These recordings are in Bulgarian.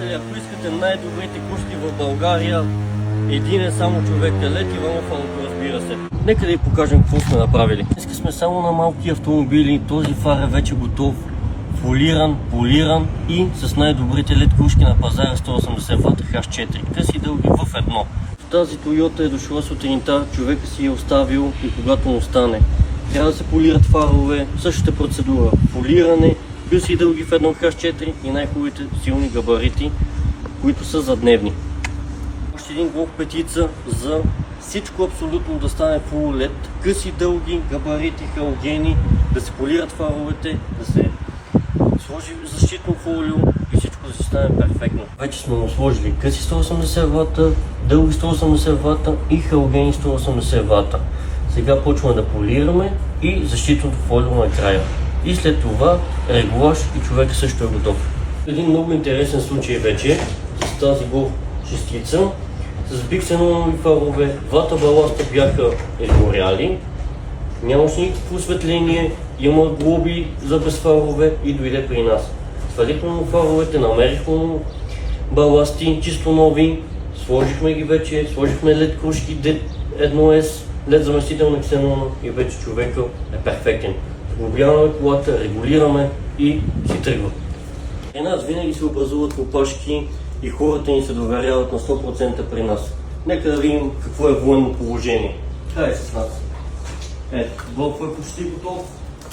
Приятели, ако искате най-добрите кружки в България, един е само човек, Лед Иванов Ауто, разбира се. Нека да ви покажем какво сме направили. Днес сме само на малки автомобили, този фар е вече готов, фолиран, полиран и с най-добрите лед кружки на пазара 180 В H4, къси дълги в едно. Тази Toyota е дошла сутринта, човека си е оставил и когато му стане. Трябва да се полират фарове, същата процедура, фолиране, къси дълги в едно H4 и най-хубавите силни габарити, които са за дневни. Още един блок петица за всичко абсолютно да стане full LED, къси дълги, габарити, халогени, да се полират фаровете, да се сложи защитно фолио и всичко да си стане перфектно. Вече сме му сложили къси 180 В, дълги 180 В и халогени 180 В. Сега почваме да полираме и защитното фолио накрая. И след това регулаж и човек също е готов. Един много интересен случай вече с тази гол шестица. С биксенови фарове, двата баласта бяха изгоряли, нямаше никакво осветление, има глоби за безфарове и дойде при нас. Свалихме му фаровете, намерихме му баласти, чисто нови, сложихме ги вече, сложихме LED кружки D1S, LED заместител на ксенона и вече човека е перфектен. Сглобяваме колата, регулираме и си тръгва. При нас винаги се образуват опашки и хората ни се доверяват на 100% при нас. Нека да видим какво е военно положение. Хай с нас. Ето, блокът е почти готов.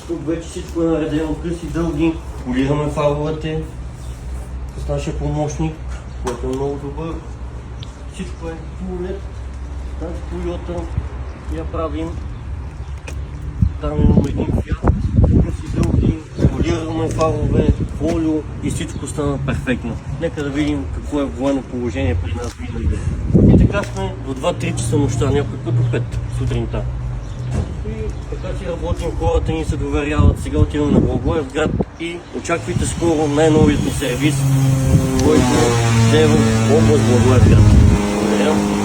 Тук вече всичко е наредено, къси дълги. Полираме фаровете с нашия помощник, който е много добър. Всичко е full LED. Тази Toyota я правим. Там имаме един Fiat, къси дълги, полираме фарове, фолио и всичко стана перфектно. Нека да видим какво е военно положение при нас винаги. И така сме до 2-3 часа нощта, някой път до 5 сутринта. И така си работим, хората ни се доверяват. Сега отиваме на Благоевград и очаквайте скоро най-новият ни сервис, който е в област Благоевград. Благодаря.